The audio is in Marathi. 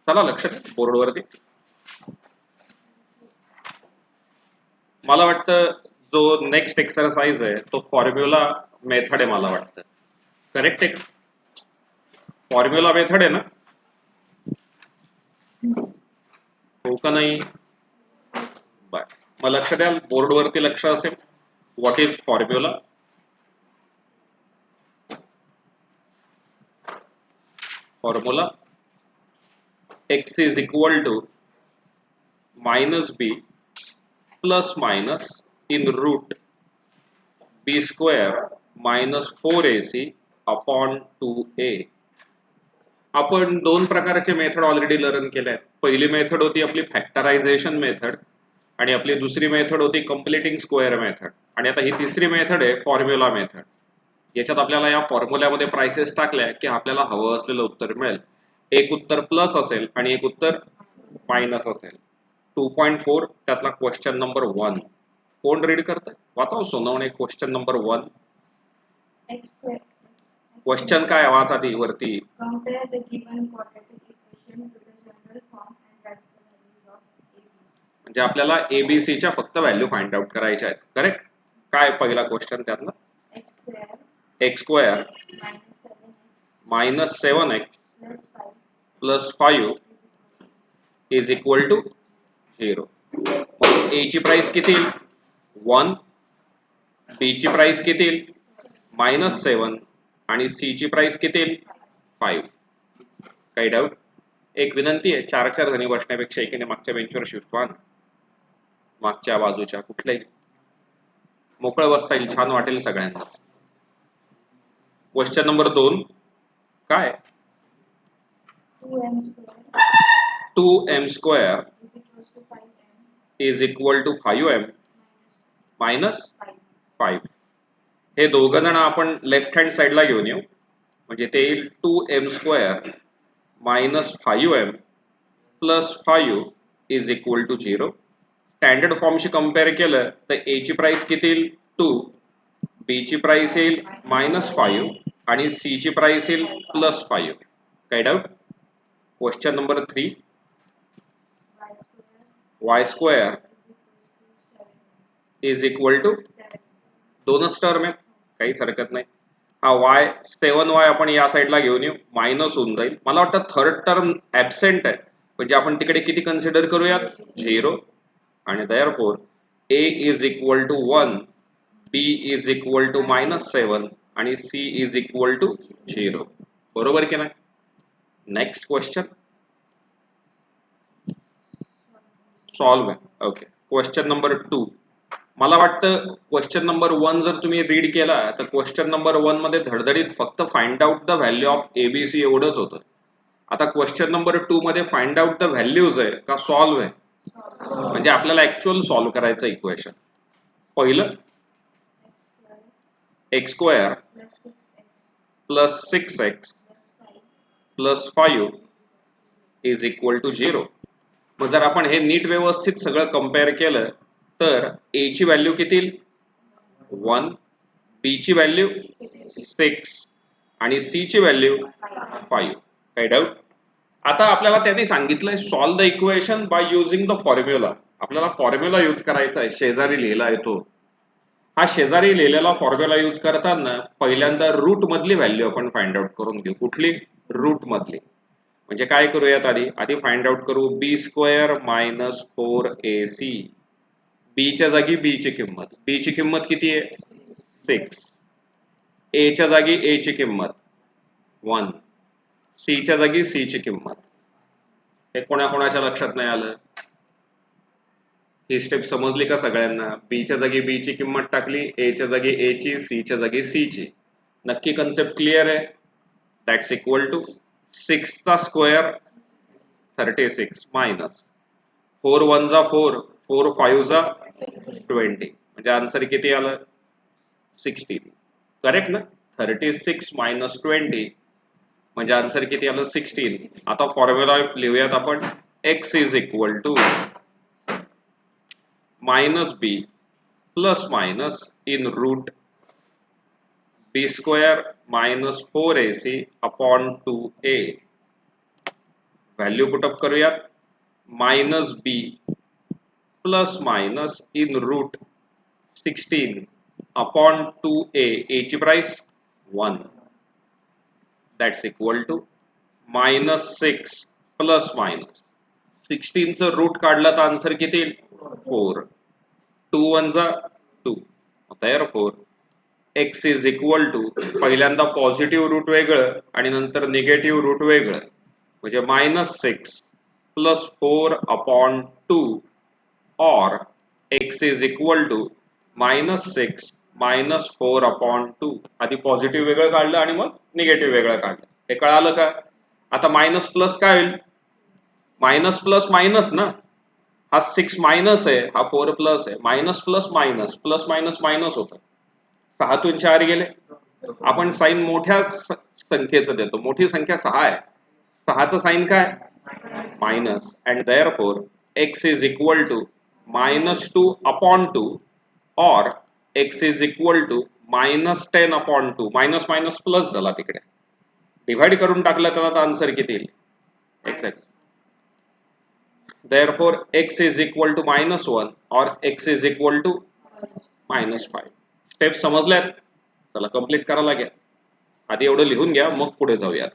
चला लक्ष द्या बोर्डवरती. मला वाटतं जो नेक्स्ट एक्सरसाइज आहे तो फॉर्म्युला मेथड आहे मला वाटतं. करेक्ट आहे? फॉर्म्युला मेथड आहे ना? हो का नाही? बर, मग लक्ष द्याल, बोर्डवरती लक्ष असेल. What is formula? Formula x is equal to minus b plus minus in root b square minus 4ac upon 2a. आपण दोन प्रकारचे मेथड ऑलरेडी लर्न केले आहेत. पहिली मेथड होती आपली फॅक्टरायझेशन मेथड आणि आपली दुसरी मेथड होती कंप्लीटिंग स्क्वेअर मेथड. आणि आता ही तिसरी मेथड आहे फॉर्म्युला मेथड. याच्यात आपल्याला या फॉर्म्युल्यामध्ये प्राइसेस टाकल्या की आपल्याला हवं असलेलं उत्तर मिळेल. एक उत्तर प्लस असेल आणि एक उत्तर मायनस असेल. 2.4 त्यातला क्वेश्चन नंबर 1 कोण रीड करतंय? वाचाव सोनवणे. क्वेश्चन नंबर 1 क्वेश्चन काय वाचा ती वरती. Compare the given quadratic equation to the general form and write the values of a, b, c. म्हणजे आपल्याला एबीसी च्या फक्त व्हॅल्यू फाइंड आउट करायच्या आहेत. करेक्ट? काय पहिला क्वेश्चन त्यातला? x square minus 7x plus 5 plus 5 is equal to 0. मग a ची प्राइस किती? 1. b ची प्राइस किती? -7 आणि c ची प्राइस किती? 5. काही डाऊट? एक विनंती आहे, 4 जणी बसण्यापेक्षा एकीने मागच्या बेंचवर शिफ्ट व्हा. मागच्या बाजूच्या कुठल्याही मोकळं बसता येईल, छान वाटेल सगळ्यांना. क्वेश्चन नंबर 2 काय? 2m square is equal to 5m minus 5. हे दोघं जण आपण लेफ्ट हँड साइडला घेऊन येऊ. म्हणजे ते येईल 2m square minus 5m plus 5 is equal to 0. Standard फॉर्मशी कंपेअर केलं तर a ची प्राइस किती येईल? 2. b ची प्राइस येईल -5 आणि c ची प्राइस येईल +5. काही doubt? Question number 3 y square is equal to 2च टर्म आहे, काहीच हरकत नाही. हा y 7y आपण या साईडला घेऊन येऊ, मायनस होऊन जाईल. मला वाटतं थर्ड टर्म ऍबसेंट आहे, म्हणजे आपण तिकडे किती कन्सिडर करूयात? 0. आणि therefore a is equal to 1, b is equal to -7 आणि c is equal to 0. बरोबर की नाही? नेक्स्ट क्वेश्चन सॉल्व आहे. Okay, question number 2. मला वाटतं क्वेश्चन नंबर 1 जर तुम्ही रीड केला तर क्वेश्चन नंबर 1 मध्ये धडधडीत फक्त find out the value of ABC एवढंच होतं. आता क्वेश्चन नंबर 2 मध्ये फाइंड आउट द व्हॅल्यूज आहे का सॉल्व आहे? म्हणजे आपल्याला ऍक्च्युअल सॉल्व करायचं इक्वेशन. पहिलं x square plus 6x plus 5 is equal to 0. मग जर आपण हे नीट व्यवस्थित सगळं कंपेअर केलं तर a ची व्हॅल्यू किती? 1, b ची व्हॅल्यू 6 आणि c ची व्हॅल्यू 5. काही डाऊट? आता आपल्याला त्यांनी सांगितलंय solve the equation by using the formula. आपल्याला फॉर्म्युला यूज करायचा आहे, शेजारी लिहिला आहे तो. हा शेजारी लिहिलेला फॉर्म्युला यूज करताना पहिल्यांदा रूट मधली व्हॅल्यू आपण फाइंड आउट करून घेऊ. कुठली? रूट मधली. म्हणजे काय करूयात आधी फाइंड आउट करू बी स्क्वेअर मायनस 4ac. बी च्या जागी बी ची किंमत. बी ची किंमत किती आहे? 6. ए च्या जागी ए ची किंमत 1. सी च्या जागी सी ची किंमत. हे कोणाकोणाच्या लक्षात नाही आलं? ही स्टेप समजली का सगळ्यांना? बी च्या जागी बी ची किंमत टाकली, ए च्या जागी ए ची, सी च्या जागी सी ची. नक्की कन्सेप्ट क्लिअर आहे? दॅट्स इक्वल टू 6 चा स्क्वेअर 36 मायनस 4 1 जा 4, 4 5 जा 20. म्हणजे आन्सर किती आलं? 16. करेक्ट ना? 36 मायनस 20 म्हणजे आन्सर किती आलं? 16. आता फॉर्म्युला लिहूयात आपण. x is equal to minus B plus minus in root B square minus 4ac upon 2a. Value put up करूयात. Minus B plus minus in root 16 upon 2a, a ची price 1, that's equal to -6 plus minus 16 चं रूट काढलं तर आन्सर किती येईल? 4. 2 1 जा 2. Therefore x is equal to पहिल्यांदा पॉझिटिव्ह रूट वेगळं आणि नंतर निगेटिव्ह रूट वेगळं, म्हणजे -6 प्लस 4 अपॉन 2 और x is equal to -6 minus 4 upon 2. आधी पॉझिटिव्ह वेगळं काढलं आणि मग निगेटिव्ह वेगळं काढलं. हे कळालं का? आता मायनस प्लस काय होईल? मायनस प्लस मायनस ना, हा 6 मायनस आहे, हा 4 प्लस आहे. Minus plus minus plus minus minus होतं. 6तून 4 गेले. आपण साइन मोठ्या संख्येचं देतो. मोठी संख्या 6 आहे. 6चं साइन काय? Minus. And therefore x is equal to -2 upon 2 और x is equal to -10 upon 2. Minus minus plus झाला तिकडे. डिवाइड करून टाकलं तर आन्सर किती येईल? x. Therefore x is equal to -1 or x is equal to -5. Step समजल्यात? चला कंप्लीट करा लागेल. आधी एवढं लिहून घ्या, मग पुढे जाऊयात.